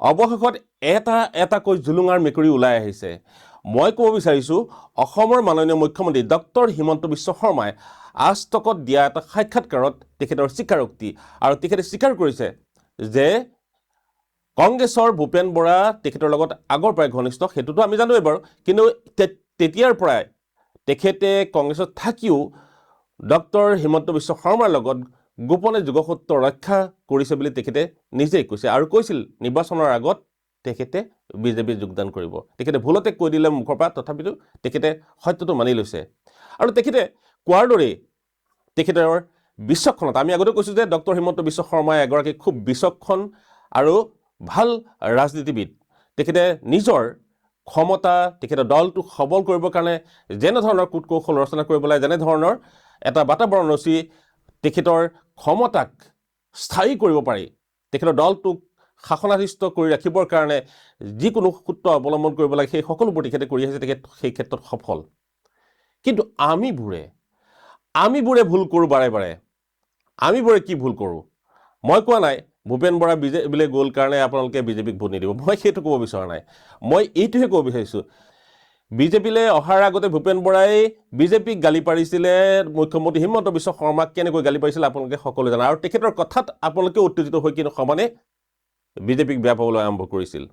অৱশেষত এটাকৈ জুলুঙাৰ মেকুৰী ওলাই আহিছে। মই ক'ব বিচাৰিছোঁ অসমৰ মাননীয় মুখ্যমন্ত্ৰী ডক্টৰ হিমন্ত বিশ্ব শৰ্মাই আজতকত দিয়া এটা সাক্ষাৎকাৰত তেখেতৰ স্বীকাৰোক্তি আৰু তেখেতে স্বীকাৰ কৰিছে যে কংগ্ৰেছৰ ভূপেন বৰা তেখেতৰ লগত আগৰ পৰাই ঘনিষ্ঠ, সেইটোতো আমি জানোৱেই বাৰু, কিন্তু তেতিয়াৰ পৰাই তেখেতে কংগ্ৰেছত থাকিও ডক্টৰ হিমন্ত বিশ্ব শৰ্মাৰ লগত গোপনে যোগসূত্ৰ ৰক্ষা কৰিছে বুলি তেখেতে নিজেই কৈছে আৰু কৈছিল নিৰ্বাচনৰ আগত তেখেতে বিজেপি যোগদান কৰিব। তেখেতে ভুলতে কৈ দিলে মুখৰ পৰা, তথাপিতো তেখেতে সত্যটো মানি লৈছে আৰু তেখেতে কোৱাৰ দৰেই তেখেতৰ বিচক্ষণতা, আমি আগতে কৈছোঁ যে ডক্টৰ হিমন্ত বিশ্ব শৰ্মাই এগৰাকী খুব বিচক্ষণ আৰু ভাল ৰাজনীতিবিদ। তেখেতে নিজৰ ক্ষমতা, তেখেতৰ দলটোক সবল কৰিবৰ কাৰণে যেনেধৰণৰ কূট কৌশল ৰচনা কৰিব লাগে, যেনেধৰণৰ এটা বাতাবৰণ ৰচি তেখেতৰ ক্ষমতাক স্থায়ী কৰিব পাৰি, তেখেতৰ দলটোক শাসনাধিষ্ঠ কৰি ৰাখিবৰ কাৰণে যিকোনো সূত্ৰ অৱলম্বন কৰিব লাগে, সেই সকলোবোৰ তেখেতে কৰি আহিছে, তেখেত সেই ক্ষেত্ৰত সফল। কিন্তু আমিবোৰে ভুল কৰোঁ বাৰে বাৰে। আমিবোৰে কি ভুল কৰোঁ? মই কোৱা নাই ভূপেন বৰা বিজেপিলৈ গ'ল কাৰণে আপোনালোকে বিজেপিক ভোট নিদিব, মই সেইটো ক'ব বিচৰা নাই। মই এইটোহে ক'ব বিচাৰিছোঁ, বিজেপিলৈ অহাৰ আগতে ভূপেন বৰাই বিজেপিক গালি পাৰিছিলে, মুখ্যমন্ত্ৰী হিমন্ত বিশ্ব শৰ্মাক কেনেকৈ গালি পাৰিছিলে আপোনালোকে সকলোৱে জানে আৰু তেখেতৰ কথাত আপোনালোকে উত্তেজিত হৈ কিন্তু সমানে বিজেপিক বেয়া পাবলৈ আৰম্ভ কৰিছিল।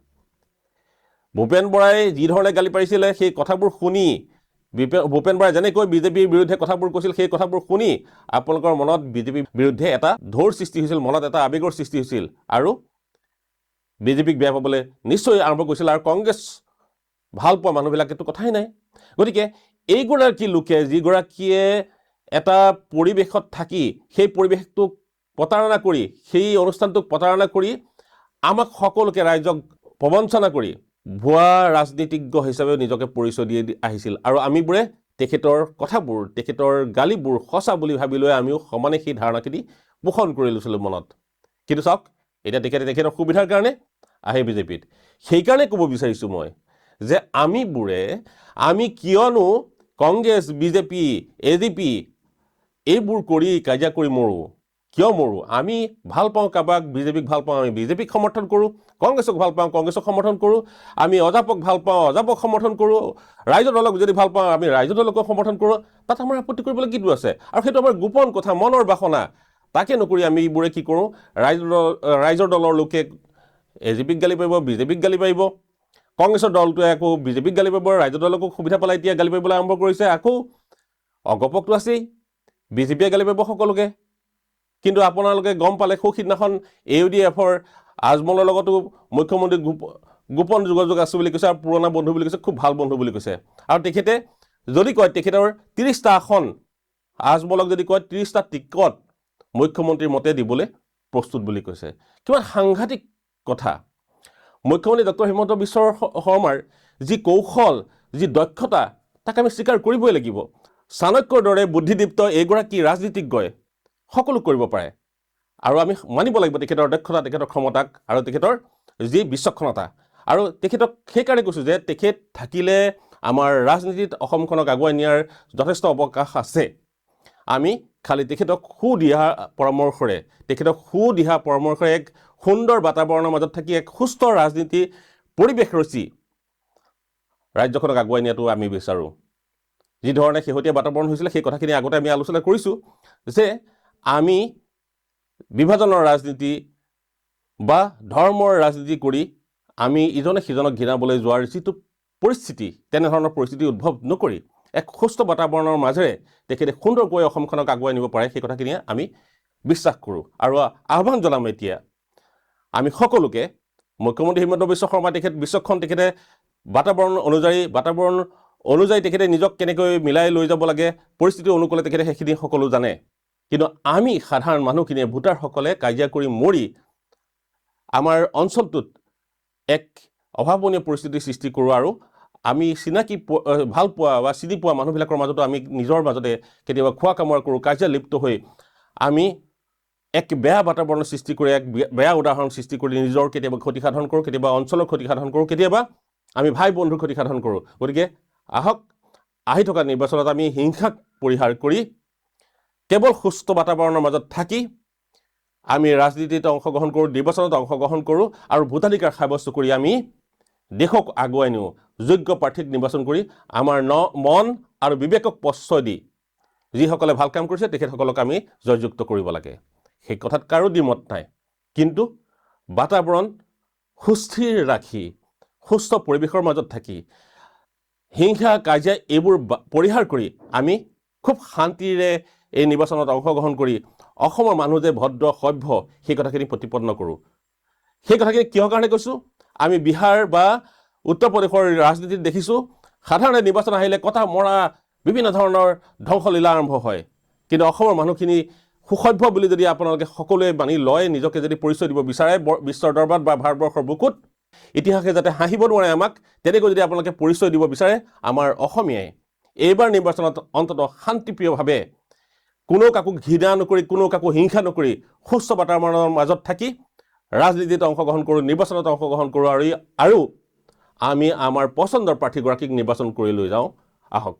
ভূপেন বৰাই যি ধৰণে গালি পাৰিছিলে সেই কথাবোৰ শুনি, ভূপেন বৰাই যেনেকৈ বিজেপিৰ বিৰুদ্ধে কথাবোৰ কৈছিল সেই কথাবোৰ শুনি আপোনালোকৰ মনত বিজেপিৰ বিৰুদ্ধে এটা ঢৌৰ সৃষ্টি হৈছিল, মনত এটা আৱেগৰ সৃষ্টি হৈছিল আৰু বিজেপিক বেয়া পাবলৈ নিশ্চয় আৰম্ভ কৰিছিল আৰু কংগ্ৰেছ ভাল পোৱা মানুহবিলাকেতো কথাই নাই। গতিকে এইগৰাকী লোকে যিগৰাকীয়ে এটা পৰিৱেশত থাকি সেই পৰিৱেশটোক প্ৰতাৰণা কৰি, সেই অনুষ্ঠানটোক প্ৰতাৰণা কৰি আমাক সকলোকে ৰাইজক প্ৰবঞ্চনা কৰি ভুৱা ৰাজনীতিজ্ঞ হিচাপে নিজকে পৰিচয় দি আহিছিল আৰু আমিবোৰে তেখেতৰ কথাবোৰ, তেখেতৰ গালিবোৰ সঁচা বুলি ভাবি লৈ আমিও সমানে সেই ধাৰণাখিনি পোষণ কৰি লৈছিলোঁ মনত। কিন্তু চাওক এতিয়া তেখেতৰ সুবিধাৰ কাৰণে আহে বিজেপিত। সেইকাৰণে ক'ব বিচাৰিছোঁ মই যে আমি কিয়নো কংগ্ৰেছ, বিজেপি, এজিপি এইবোৰ কৰি কাজিয়া কৰি মৰোঁ? কিয় মৰোঁ? আমি ভাল পাওঁ কাৰোবাক, বিজেপিক ভাল পাওঁ, আমি বিজেপিক সমৰ্থন কৰোঁ, কংগ্ৰেছক ভাল পাওঁ, কংগ্ৰেছক সমৰ্থন কৰোঁ, আমি অজাপক ভাল পাওঁ, অজাপক সমৰ্থন কৰোঁ, ৰাইজৰ দলক যদি ভাল পাওঁ আমি ৰাইজৰ দলকো সমৰ্থন কৰোঁ। তাত আমাৰ আপত্তি কৰিবলৈ কিটো আছে? আৰু সেইটো আমাৰ গোপন কথা, মনৰ বাসনা। তাকে নকৰি আমি এইবোৰে কি কৰোঁ, ৰাইজৰ দলৰ লোকে এজিপিক গালি পাৰিব, বিজেপিক গালি পাৰিব, কংগ্ৰেছৰ দলটোৱে আকৌ বিজেপিক গালি পাৰিব, ৰাইজৰ দলকো সুবিধা পালে এতিয়া গালি পাৰিবলৈ আৰম্ভ কৰিছে। আকৌ অগপকটো আছেই, বিজেপিয়ে গালি পাৰিব সকলোকে। কিন্তু আপোনালোকে গম পালে সিদিনাখন AUDFৰ আজমলৰ লগতো মুখ্যমন্ত্ৰী গোপন যোগাযোগ আছে বুলি কৈছে আৰু পুৰণা বন্ধু বুলি কৈছে, খুব ভাল বন্ধু বুলি কৈছে। আৰু তেখেতে যদি কয় তেখেতৰ 30টা আসন, আজমলক যদি কয় 30টা টিকট মুখ্যমন্ত্ৰীৰ মতে দিবলৈ প্ৰস্তুত বুলি কৈছে। কিমান সাংঘাতিক কথা! মুখ্যমন্ত্ৰী ডক্টৰ হিমন্ত বিশ্ব শৰ্মাৰ যি কৌশল, যি দক্ষতা, তাক আমি স্বীকাৰ কৰিবই লাগিব। চাণক্যৰ দৰে বুদ্ধিদীপ্ত এইগৰাকী ৰাজনীতিজ্ঞই সকলো কৰিব পাৰে আৰু আমি মানিব লাগিব তেখেতৰ দক্ষতা, তেখেতৰ ক্ষমতাক আৰু তেখেতৰ যি বিচক্ষণতা। আৰু তেখেতক সেইকাৰণে কৈছোঁ যে তেখেত থাকিলে আমাৰ ৰাজনীতিত অসমখনক আগুৱাই নিয়াৰ যথেষ্ট অৱকাশ আছে। আমি খালি তেখেতক সুদিহা পৰামৰ্শৰে এক সুন্দৰ বাতাবৰণৰ মাজত থাকি এক সুস্থ ৰাজনীতি পৰিৱেশ ৰচি ৰাজ্যখনক আগুৱাই নিয়াটো আমি বিচাৰোঁ। যি ধৰণে শেহতীয়া বাতাবৰণ হৈছিলে সেই কথাখিনি আগতে আমি আলোচনা কৰিছোঁ যে আমি বিভাজনৰ ৰাজনীতি বা ধৰ্মৰ ৰাজনীতি কৰি আমি ইজনে সিজনক ঘৃণাবলৈ যোৱাৰ যিটো পৰিস্থিতি, তেনেধৰণৰ পৰিস্থিতি উদ্ভৱ নকৰি এক সুস্থ বাতাবৰণৰ মাজেৰে তেখেতে সুন্দৰকৈ অসমখনক আগুৱাই নিব পাৰে, সেই কথাখিনিয়ে আমি বিশ্বাস কৰোঁ। আৰু আহ্বান জনাম এতিয়া আমি সকলোকে, মুখ্যমন্ত্ৰী হিমন্ত বিশ্ব শৰ্মা তেখেত বিচক্ষণ, তেখেতে বাতাবৰণ অনুযায়ী তেখেতে নিজক কেনেকৈ মিলাই লৈ যাব লাগে, পৰিস্থিতি অনুকূলে তেখেতে সেইখিনি সকলো জানে। কিন্তু আমি সাধাৰণ মানুহখিনিয়ে, ভোটাৰসকলে কাজিয়া কৰি মৰি আমাৰ অঞ্চলটোত এক অভাৱনীয় পৰিস্থিতিৰ সৃষ্টি কৰোঁ আৰু আমি চিনাকি ভাল পোৱা বা চিনি পোৱা মানুহবিলাকৰ মাজতো আমি নিজৰ মাজতে কেতিয়াবা খোৱা কামোৰা কৰোঁ, কাজিয়া লিপ্ত হৈ আমি এক বেয়া বাতাবৰণৰ সৃষ্টি কৰি, এক বেয়া উদাহৰণ সৃষ্টি কৰি নিজৰ কেতিয়াবা ক্ষতিসাধন কৰোঁ, কেতিয়াবা অঞ্চলৰ ক্ষতিসাধন কৰোঁ, কেতিয়াবা আমি ভাই বন্ধুৰ ক্ষতিসাধন কৰোঁ। গতিকে আহক, আহি থকা নিৰ্বাচনত আমি হিংসাক পৰিহাৰ কৰি কেৱল সুস্থ বাতাবৰণৰ মাজত থাকি আমি ৰাজনীতিত অংশগ্ৰহণ কৰোঁ, নিৰ্বাচনত অংশগ্ৰহণ কৰোঁ আৰু ভোটাধিকাৰ সাব্যস্ত কৰি আমি দেশক আগুৱাই নিওঁ। যোগ্য প্ৰাৰ্থীক নিৰ্বাচন কৰি আমাৰ মন আৰু বিবেকক প্ৰশ্ৰয় দি যিসকলে ভাল কাম কৰিছে তেখেতসকলক আমি জয়যুক্ত কৰিব লাগে। সেই কথাত কাৰো দ্বিমত নাই। কিন্তু বাতাবৰণ সুস্থিৰ ৰাখি সুস্থ পৰিৱেশৰ মাজত থাকি হিংসা কাজিয়া এইবোৰ পৰিহাৰ কৰি আমি খুব শান্তিৰে এই নিৰ্বাচনত অংশগ্ৰহণ কৰি অসমৰ মানুহ যে ভদ্ৰ সভ্য সেই কথাখিনি প্ৰতিপন্ন কৰোঁ। সেই কথাখিনি কিহৰ কাৰণে কৈছোঁ? আমি বিহাৰ বা উত্তৰ প্ৰদেশৰ ৰাজনীতিত দেখিছোঁ সাধাৰণতে নিৰ্বাচন আহিলে কটা মৰা বিভিন্ন ধৰণৰ ধ্বংসলীলা আৰম্ভ হয়। কিন্তু অসমৰ মানুহখিনি সুসভ্য বুলি যদি আপোনালোকে সকলোৱে মানি লয়, নিজকে যদি পৰিচয় দিব বিচাৰে বিশ্বৰ দৰবাৰত বা ভাৰতবৰ্ষৰ বুকুত, ইতিহাসে যাতে হাঁহিব নোৱাৰে আমাক, তেনেকৈ যদি আপোনালোকে পৰিচয় দিব বিচাৰে, আমাৰ অসমীয়াই এইবাৰ নিৰ্বাচনত অন্ততঃ শান্তিপ্ৰিয়ভাৱে কোনো কাকো ঘৃণা নকৰি, কোনো কাকো হিংসা নকৰি সুস্থ বাতাবৰণৰ মাজত থাকি ৰাজনীতিত অংশগ্ৰহণ কৰোঁ, নিৰ্বাচনত অংশগ্ৰহণ কৰোঁ আৰু আমি আমাৰ পচন্দৰ প্ৰাৰ্থীগৰাকীক নিৰ্বাচন কৰি লৈ যাওঁ। আহক।